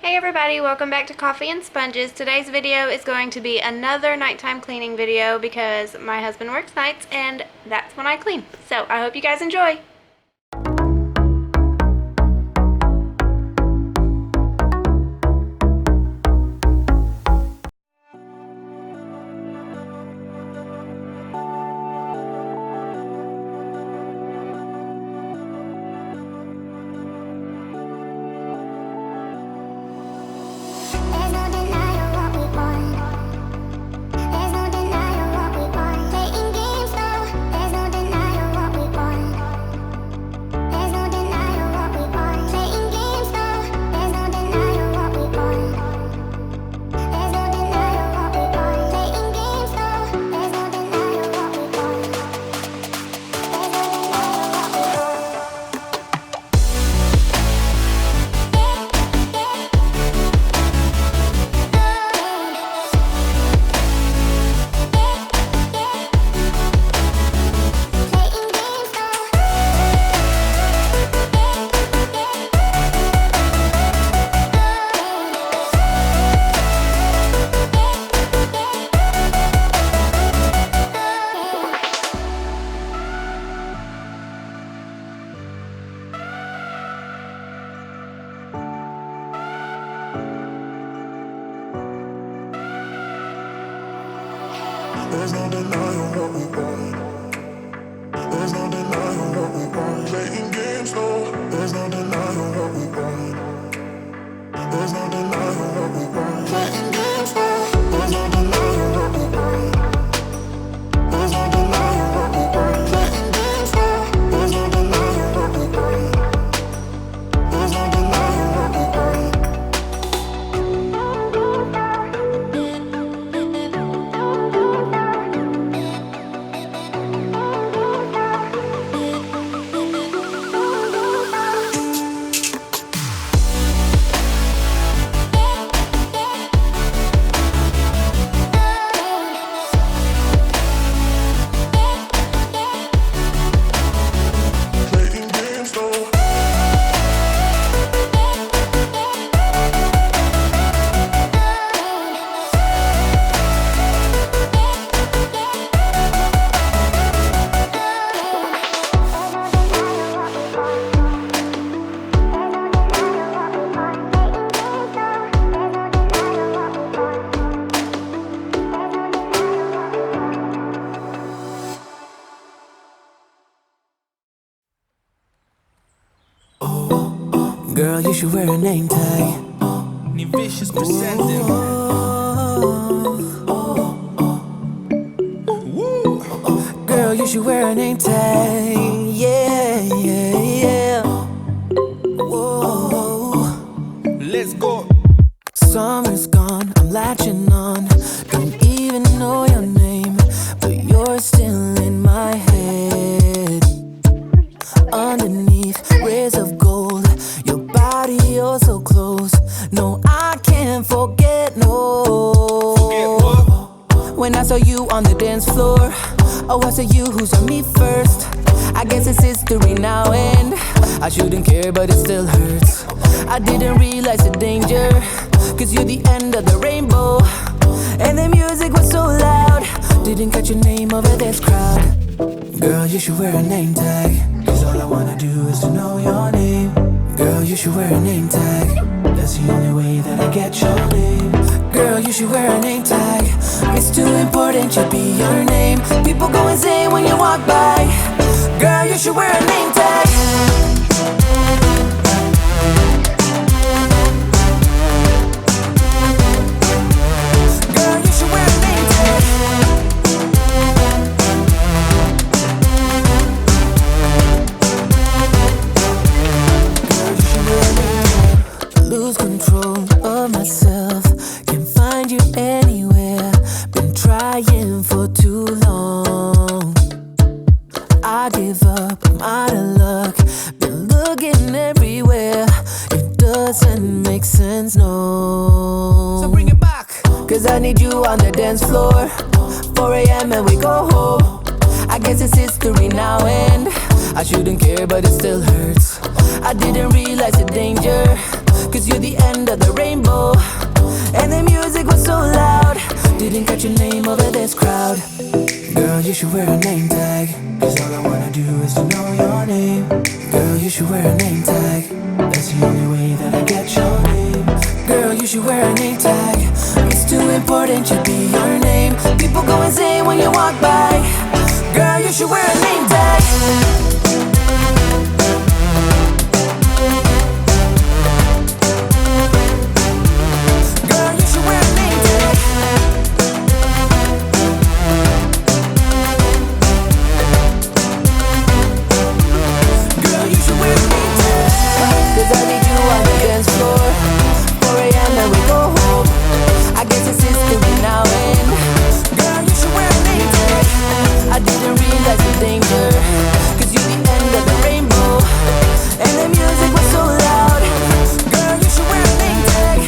Hey everybody, welcome back to Coffee and Sponges. Today's video is going to be another nighttime cleaning video because my husband works nights and that's when I clean. So I hope you guys enjoy. There's no denying what we want. There's no denying what we want. Playing games, no. There's no denying what we want. There's no denying what we want. Playing games, no. There's no denying what we want. There's no denying what we want. Playing games, no. There's no denying what we want. There's no denying what we want. Girl, you should wear a name tag. Ni vicious presenting. Girl, you should wear a name tag. Yeah, yeah, yeah. Whoa. Let's go. Summer's gone, I'm latching on. Don't even know your name, but you're still in my head. Underneath rays of gold, your body, you're so close. No, I can't forget, no. Forget what? When I saw you on the dance floor, oh, I saw you who saw me first. I guess it's history now and I shouldn't care, but it still hurts. I didn't realize the danger, cause you're the end of the rainbow. And the music was so loud, didn't catch your name over this crowd. Girl, you should wear a name tag, cause all I wanna do is to know your name. Girl, you should wear a name tag, that's the only way that I get your name. Girl, you should wear a name tag, it's too important to be your name. People go insane when you walk by. Girl, you should wear a name tag. Cause I need you on the dance floor. 4 a.m. and we go home. I guess it's history now and I shouldn't care, but it still hurts. I didn't realize the danger, cause you're the end of the rainbow. didn't catch your name over this crowd. Girl, you should wear a name tag, 'cause all I wanna do is to know your name. Girl, you should wear a name tag. That's the only way that I get your name. Girl, you should wear a name tag. It's too important, should be your name. People go insane when you walk by. Girl, you should wear a name tag. Girl, you should wear a name tag. Girl, you should wear a name tag. 'Cause I need you on the dance floor. 4 a.m. and we go home. I guess it's history now and girl, you should wear a name tag. I didn't realize the danger, 'cause you're the end of the rainbow. And the music was so loud. Girl, you should wear a name tag.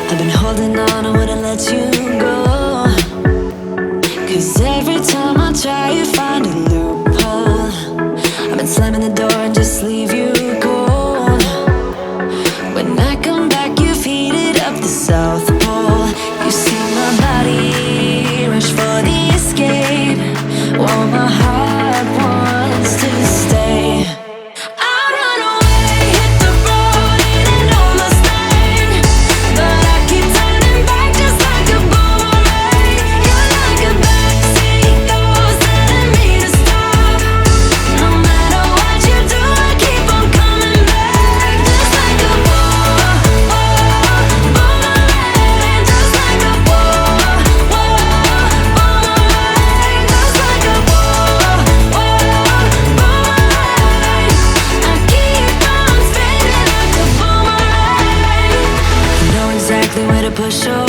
I've been holding on, I wouldn't let you go. 'Cause every time I try, you find a loophole. I've been slamming the door and just leave you cold. When I come back, you've heated up the South Pole. You see my body rush for the escape, while my heart wants to stay. But I keep turning back just like a boomerang. push away.